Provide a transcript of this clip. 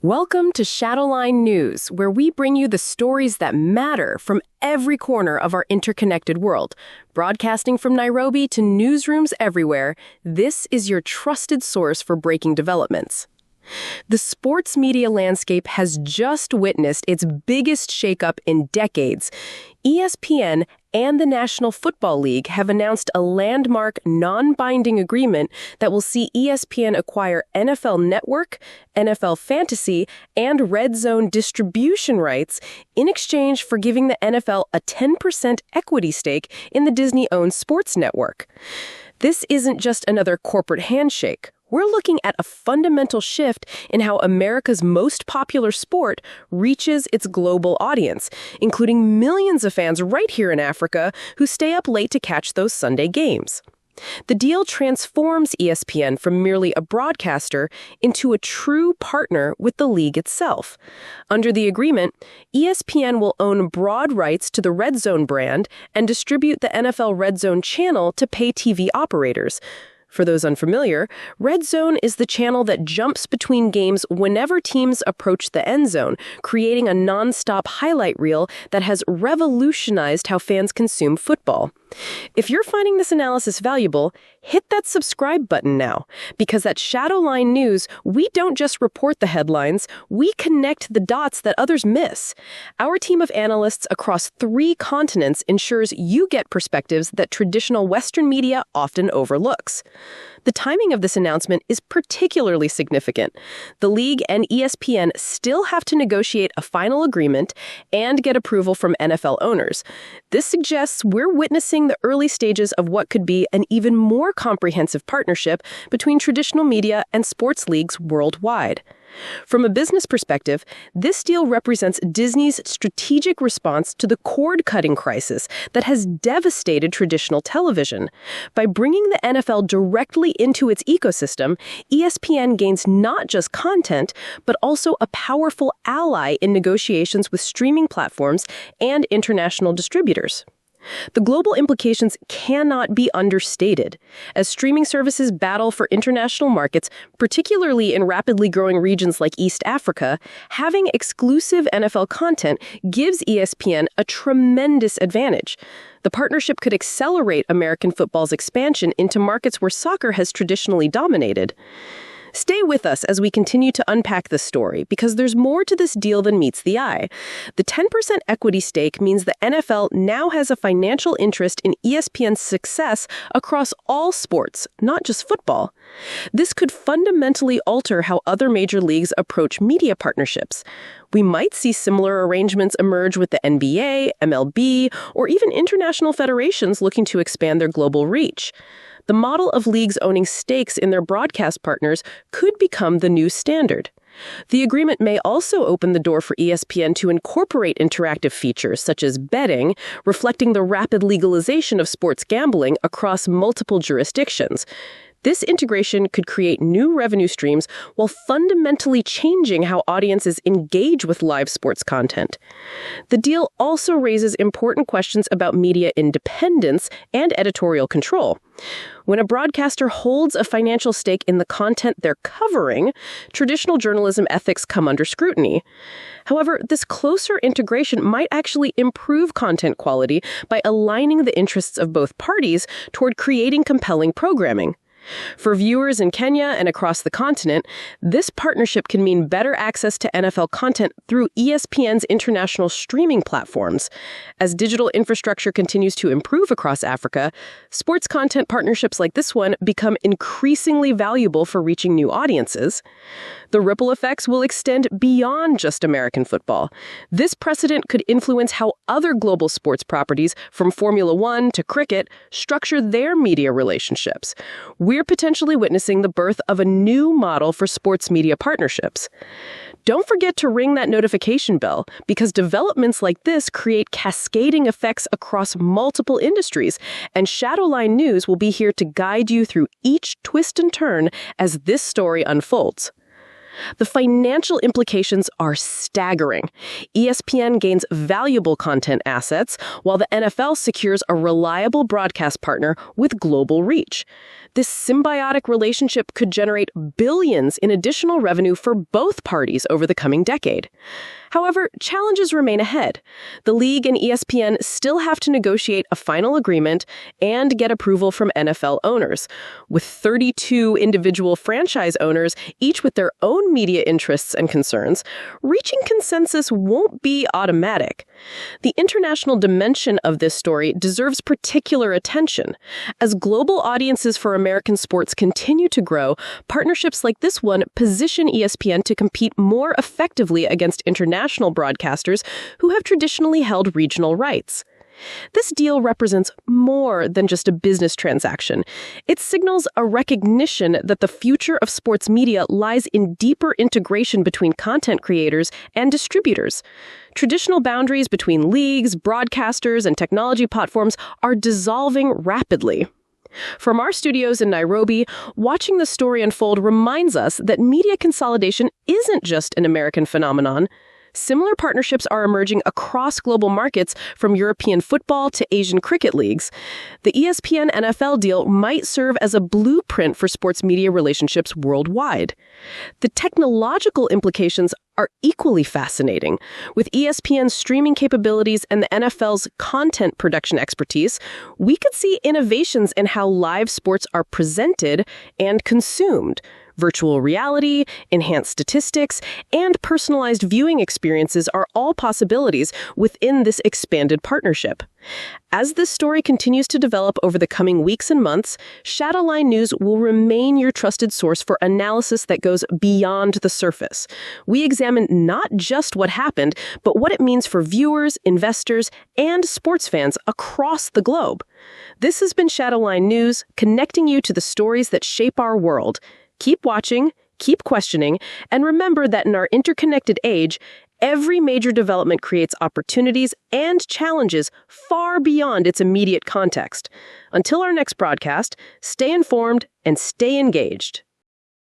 Welcome to Shadowline News, where we bring you the stories that matter from every corner of our interconnected world. Broadcasting from Nairobi to newsrooms everywhere, this is your trusted source for breaking developments. The sports media landscape has just witnessed its biggest shakeup in decades. ESPN and the National Football League have announced a landmark, non-binding agreement that will see ESPN acquire NFL Network, NFL Fantasy, and RedZone distribution rights in exchange for giving the NFL a 10% equity stake in the Disney-owned sports network. This isn't just another corporate handshake. We're looking at a fundamental shift in how America's most popular sport reaches its global audience, including millions of fans right here in Africa who stay up late to catch those Sunday games. The deal transforms ESPN from merely a broadcaster into a true partner with the league itself. Under the agreement, ESPN will own broad rights to the RedZone brand and distribute the NFL RedZone channel to pay TV operators. For those unfamiliar, RedZone is the channel that jumps between games whenever teams approach the end zone, creating a non-stop highlight reel that has revolutionized how fans consume football. If you're finding this analysis valuable, hit that subscribe button now, because at Shadowline News, we don't just report the headlines, we connect the dots that others miss. Our team of analysts across 3 continents ensures you get perspectives that traditional Western media often overlooks. The timing of this announcement is particularly significant. The league and ESPN still have to negotiate a final agreement and get approval from NFL owners. This suggests we're witnessing the early stages of what could be an even more comprehensive partnership between traditional media and sports leagues worldwide. From a business perspective, this deal represents Disney's strategic response to the cord-cutting crisis that has devastated traditional television. By bringing the NFL directly into its ecosystem, ESPN gains not just content, but also a powerful ally in negotiations with streaming platforms and international distributors. The global implications cannot be understated. As streaming services battle for international markets, particularly in rapidly growing regions like East Africa, having exclusive NFL content gives ESPN a tremendous advantage. The partnership could accelerate American football's expansion into markets where soccer has traditionally dominated. Stay with us as we continue to unpack the story, because there's more to this deal than meets the eye. The 10% equity stake means the NFL now has a financial interest in ESPN's success across all sports, not just football. This could fundamentally alter how other major leagues approach media partnerships. We might see similar arrangements emerge with the NBA, MLB, or even international federations looking to expand their global reach. The model of leagues owning stakes in their broadcast partners could become the new standard. The agreement may also open the door for ESPN to incorporate interactive features such as betting, reflecting the rapid legalization of sports gambling across multiple jurisdictions. This integration could create new revenue streams while fundamentally changing how audiences engage with live sports content. The deal also raises important questions about media independence and editorial control. When a broadcaster holds a financial stake in the content they're covering, traditional journalism ethics come under scrutiny. However, this closer integration might actually improve content quality by aligning the interests of both parties toward creating compelling programming. For viewers in Kenya and across the continent, this partnership can mean better access to NFL content through ESPN's international streaming platforms. As digital infrastructure continues to improve across Africa, sports content partnerships like this one become increasingly valuable for reaching new audiences. The ripple effects will extend beyond just American football. This precedent could influence how other global sports properties, from Formula One to cricket, structure their media relationships. We're potentially witnessing the birth of a new model for sports media partnerships. Don't forget to ring that notification bell, because developments like this create cascading effects across multiple industries, and Shadowline News will be here to guide you through each twist and turn as this story unfolds. The financial implications are staggering. ESPN gains valuable content assets, while the NFL secures a reliable broadcast partner with global reach. This symbiotic relationship could generate billions in additional revenue for both parties over the coming decade. However, challenges remain ahead. The league and ESPN still have to negotiate a final agreement and get approval from NFL owners. With 32 individual franchise owners, each with their own media interests and concerns, reaching consensus won't be automatic. The international dimension of this story deserves particular attention. As global audiences for American sports continue to grow, partnerships like this one position ESPN to compete more effectively against international broadcasters who have traditionally held regional rights. This deal represents more than just a business transaction. It signals a recognition that the future of sports media lies in deeper integration between content creators and distributors. Traditional boundaries between leagues, broadcasters, and technology platforms are dissolving rapidly. From our studios in Nairobi, watching the story unfold reminds us that media consolidation isn't just an American phenomenon. Similar partnerships are emerging across global markets, from European football to Asian cricket leagues. The ESPN NFL deal might serve as a blueprint for sports media relationships worldwide. The technological implications are equally fascinating. With ESPN's streaming capabilities and the NFL's content production expertise, we could see innovations in how live sports are presented and consumed. Virtual reality, enhanced statistics, and personalized viewing experiences are all possibilities within this expanded partnership. As this story continues to develop over the coming weeks and months, Shadowline News will remain your trusted source for analysis that goes beyond the surface. We examine not just what happened, but what it means for viewers, investors, and sports fans across the globe. This has been Shadowline News, connecting you to the stories that shape our world. Keep watching, keep questioning, and remember that in our interconnected age, every major development creates opportunities and challenges far beyond its immediate context. Until our next broadcast, stay informed and stay engaged.